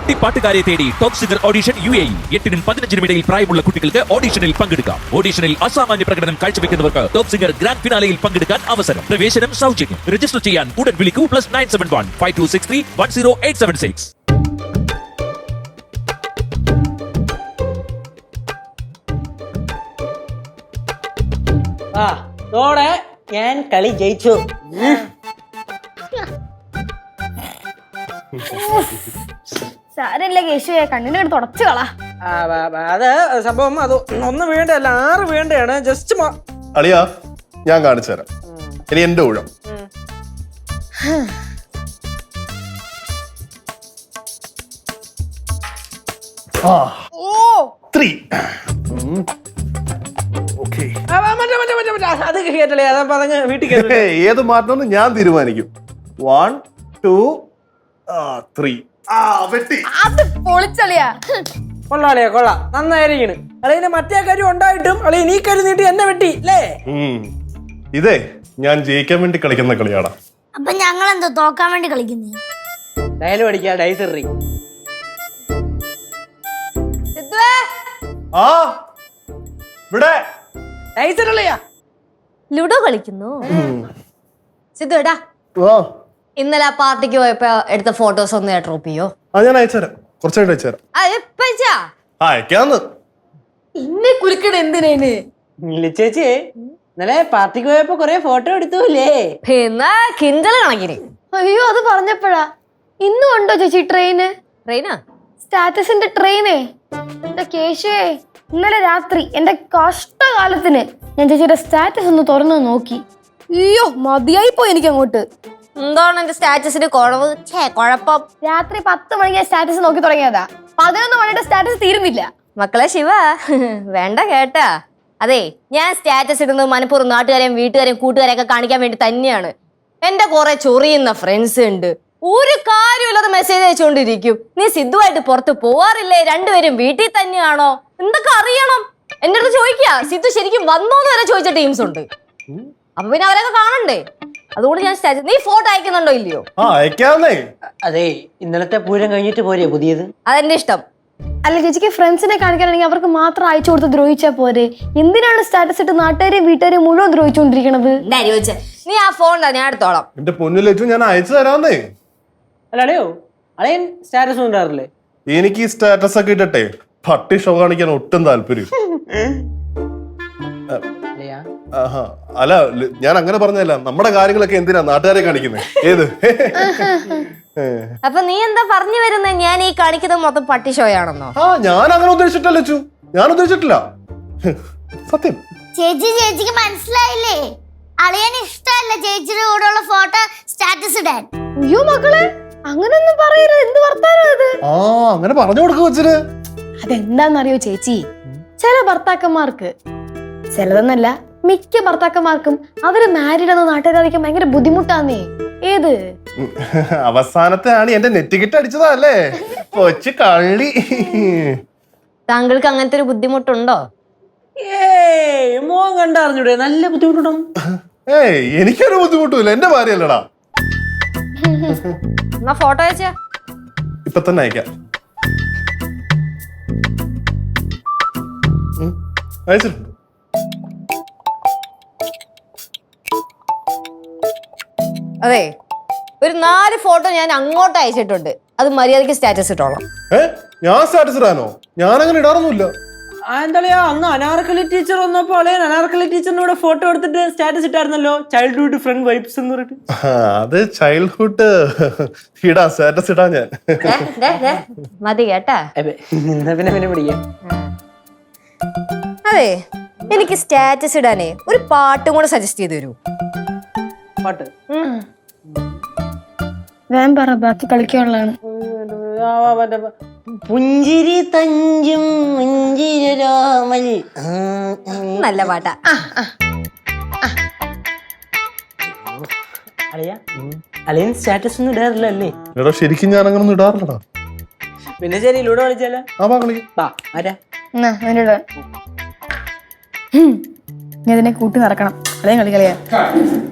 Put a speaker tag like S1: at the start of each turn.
S1: കുട്ടിപ്പാട്ടുകാരെ തേടി top singer audition UAE 8-നും 15-നും ഇടയിൽ പ്രായമുള്ള കുട്ടികൾക്ക് ഓഡിഷനിൽ പങ്കെടുക്കാം. ഓഡിഷനിൽ അസാമാന്യ പ്രകടനം കാഴ്ചവെക്കുന്നവർക്ക് ടോപ്പ് സിംഗർ ഗ്രാൻഡ് ഫിനാലയിൽ പങ്കെടുക്കാൻ അവസരം. പ്രവേശനം സൗജന്യം. രജിസ്റ്റർ ചെയ്യാൻ ഉടൻ വിളിക്കൂ +971 5263 10876.
S2: തോടെ ഞാൻ കളി ജയിച്ചു.
S3: സാരല്ല കേശുവേ, കണ്ണിനെ തുടച്ചു കളാ.
S2: അത് സംഭവം അത് ഒന്ന് വേണ്ടല്ല 6 വേണ്ടയാണ്. ജസ്റ്റ്
S4: അളിയാ ഞാൻ കാണിച്ചു തരാം. ഇനി എന്റെ ഊഴം.
S2: അത് കേട്ടല്ലേ, അതാ പറഞ്ഞ വീട്ടിൽ
S4: ഏത് മാറ്റം ഞാൻ തീരുമാനിക്കും. 1 2 3.
S3: അത് പൊളിച്ചളിയാ.
S2: കൊള്ളാളിയാ, കൊള്ളാം, നന്നായിരിക്കണ്. അളിയന് മറ്റേ കാര്യം ഉണ്ടായിട്ടും അളിയൻ ഈ കാര്യം നീട്ടി എന്നെ വെട്ടി അല്ലേ?
S4: ഇതേ ഞാൻ ജയിക്കാൻ വേണ്ടി കളിക്കുന്ന കളിയാടാ.
S3: അപ്പൊ ഞങ്ങൾ എന്താ തോക്കാൻ വേണ്ടി കളിക്കുന്നേ?
S2: ഡയലോഗ് അടിക്കാ, ഡൈസറി. ഡൈസറിയാ
S5: ലുഡോ കളിക്കുന്നു. സിദ്ധു ഏട്ടാ, ഇന്നലെ ആ പാർട്ടിക്ക് പോയപ്പോ എടുത്ത ഫോട്ടോസ് ഒന്ന് ഡ്രോപ്പ് ചെയ്യോ?
S4: ഞാൻ അയച്ചുതരാം, കുറച്ചായിട്ട് അയച്ചുതരാം. അയക്കാന്ന്
S5: ഇന്നെ കുലിക്കണ എന്തിനേന്?
S2: ചേച്ചി ഇന്നലെ പാർട്ടിക്ക് പോയപ്പോ കൊറേ ഫോട്ടോ എടുത്തൂല്ലേ?
S5: എന്നാ കിഞ്ചല കണക്കിന്.
S3: അയ്യോ, അത് പറഞ്ഞപ്പോഴാ. ഇന്നും ഉണ്ടോ ചേച്ചി ട്രെയിന്?
S5: ട്രെയിനാ?
S3: സ്റ്റാറ്റസിന്റെ ട്രെയിനേ. എന്റെ കേശുവേ, ഇന്നലെ രാത്രി എന്റെ കഷ്ടകാലത്തിന് ഞാൻ ചേച്ചിയുടെ സ്റ്റാറ്റസ് ഒന്ന് തുറന്നു നോക്കി. അയ്യോ, മതിയായി പോയി എനിക്ക് അങ്ങോട്ട്.
S5: എന്താണ് എന്റെ സ്റ്റാറ്റസിന്റെ കുഴപ്പം?
S3: രാത്രി 10 മണിക്ക് സ്റ്റാറ്റസ് നോക്കി തുടങ്ങിയതാ. 11 മണിയുടെ സ്റ്റാറ്റസ് തീരുന്നില്ല.
S5: മക്കളെ ശിവ, വേണ്ട കേട്ടാ. അതെ, ഞാൻ സ്റ്റാറ്റസ് ഇടുന്നത് മനഃപൂർവ്വം നാട്ടുകാരെയും വീട്ടുകാരെയും കൂട്ടുകാരെയൊക്കെ കാണിക്കാൻ വേണ്ടി തന്നെയാണ്. എന്റെ കുറെ ചൊറിയുന്ന ഫ്രണ്ട്സ് ഉണ്ട്. ഒരു കാര്യമില്ലാതെ മെസ്സേജ് അയച്ചുകൊണ്ടിരിക്കും. നീ സിദ്ധുവായിട്ട് പുറത്ത് പോവാറില്ലേ? രണ്ടുപേരും വീട്ടിൽ തന്നെയാണോ? എന്തൊക്കെ അറിയണം. എന്റെ അടുത്ത് ചോദിക്കാ, സിദ്ധു ശരിക്കും വന്നോന്ന് വരെ ചോദിച്ച ടീംസ് ഉണ്ട്. അപ്പൊ പിന്നെ അവരൊക്കെ കാണണ്ടേ? അതുകൊണ്ട് ഞാൻ സ്റ്റാറ്റസ്. നീ ഫോട്ടോ അയക്കുന്നുണ്ടോ ഇല്ലയോ?
S2: അതെ, ഇന്നലത്തെ പൂരം കഴിഞ്ഞിട്ട് പോരെ പുതിയത്?
S5: അതെന്റെ ഇഷ്ടം.
S3: അല്ല ചേച്ചിക്ക് ഫ്രണ്ട്സിനെ കാണിക്കാനാണെങ്കിൽ അവർക്ക് മാത്രം അയച്ചു കൊടുത്ത് ദ്രോഹിച്ചാ പോരെ. എന്തിനാണ് സ്റ്റാറ്റസ് ഇട്ട് നാട്ടുകാരെയും വീട്ടുകാരെയും മുഴുവൻ ദ്രോഹിച്ചുകൊണ്ടിരിക്കണത്?
S5: നീ ആ ഫോൺ ഞാൻ എടുത്തോളാം.
S4: എന്റെ പൊന്നിലേറ്റു ഞാൻ അയച്ചു തരാന്നേ.
S2: അല്ല അളിയോ, അളിയൻ സ്റ്റാറ്റസ് ഉണ്ടാറില്ലേ?
S4: എനിക്ക് ഈ സ്റ്റാറ്റസ് ഒക്കെ ഇട്ടട്ടെ പട്ടി ഷോ കാണിക്കാൻ ഒട്ടും താല്പര്യം. അല്ല, ഞാൻ അങ്ങനെ പറഞ്ഞല്ല. നമ്മുടെ കാര്യങ്ങളൊക്കെ എന്തിനാ നാട്ടുകാരെ കാണിക്കുന്നത്? ഏത്?
S5: അപ്പൊ നീ എന്താ പറഞ്ഞു വരുന്നത്? ഞാൻ ഈ കാണിക്കുന്നത് മൊത്തം പട്ടി ഷോയാണെന്നോ?
S4: ഞാൻ അങ്ങനെ ഉദ്ദേശിച്ചിട്ടല്ല ചു, ഞാൻ ഉദ്ദേശിച്ചിട്ടില്ല, സത്യം.
S6: ചേച്ചിക്ക് മനസ്സിലായില്ലേ? അളിയന് ഇഷ്ടമല്ല ചേച്ചിയുടെ കൂടെയുള്ള ഫോട്ടോ സ്റ്റാറ്റസ് ഇടാൻ.
S3: അയ്യോ മക്കളെ, അങ്ങനൊന്നും പറയരുത്. എന്ത് വർത്താനം അത്?
S4: അങ്ങനെ പറഞ്ഞു കൊടുക്കുക വെച്ചിട്ട്.
S3: അതെന്താന്നറിയോ ചേച്ചി, ചില ഭർത്താക്കന്മാർക്ക്, ചിലതെന്നല്ല മിക്ക ഭർത്താക്കന്മാർക്കും അവര് മാരീഡ് എന്ന നാട്ടുകാരിക്കാൻ ഭയങ്കര ബുദ്ധിമുട്ടാന്നേ. ഏത്
S4: അവസാനത്തെ ആണ് എന്റെ നെറ്റിക്കിട്ട് അടിച്ചതല്ലേ കൊച്ചു കള്ളി.
S5: താങ്കൾക്ക് അങ്ങനത്തെ ഒരു ബുദ്ധിമുട്ടുണ്ടോ?
S2: മോൻ കണ്ടറിഞ്ഞൂടെ? നല്ല ബുദ്ധിമുട്ടുണ്ടോ?
S4: എനിക്കൊരു ബുദ്ധിമുട്ടില്ല, എന്റെ ഭാര്യയല്ലടാ.
S5: എന്നാ ഫോട്ടോ അയച്ചാ
S4: ഇപ്പൊ തന്നെ അയക്കാം. അയച്ചിട്ടുണ്ട്.
S5: അതെ, ഒരു 4 ഫോട്ടോ ഞാൻ അങ്ങോട്ട് അയച്ചിട്ടുണ്ട്. അത് മര്യാദക്ക് സ്റ്റാറ്റസ് ഇട്ടോളാം.
S4: ഞാൻ സ്റ്റാറ്റസ് ഇടാനോ? ഞാൻ അങ്ങനെ ഇടാറൊന്നുമില്ല.
S2: എന്താ അന്ന് അനാർക്കലി ടീച്ചർ വന്നപ്പോ അളിയൻ അനാർക്കലി ടീച്ചറിനോട് ഫോട്ടോ എടുത്തിട്ട് സ്റ്റാറ്റസ് ഇട്ടായിരുന്നല്ലോ, ചൈൽഡ്ഹുഡ് ഫ്രണ്ട് വൈബ്സ് എന്ന് പറഞ്ഞിട്ട്.
S4: അത് ചൈൽഡ്ഹുഡ് ഇടാ, സ്റ്റാറ്റസ് ഇടാ ഞാൻ.
S5: മതി കേട്ടാ.
S2: പിന്നെ പിടിക്കാം.
S5: അതെ, എനിക്ക് സ്റ്റാറ്റസ് ഇടാനേ ഒരു പാട്ടും കൂടെ സജസ്റ്റ് ചെയ്ത് തരൂ.
S2: പാട്ട്
S3: ഞാൻ പറ, ബാക്കി കളിക്കാനുള്ളതാണ്.
S2: പുഞ്ചിരി തഞ്ചും മുഞ്ചിരരാമൽ.
S5: നല്ല പാട്ടാ.
S2: അളിയൻ സ്റ്റാറ്റസ് ഒന്നും ഇടാറില്ലല്ലേ?
S4: എടാ ശരിക്കും ഞാൻ അങ്ങനെ ഒന്നും ഇടാറില്ലടാ.
S2: പിന്നെ ശരി, ലൂഡോ കളിച്ചാലോ?
S3: ഇതിനെ കൂട്ടി നടക്കണം. കളിയാ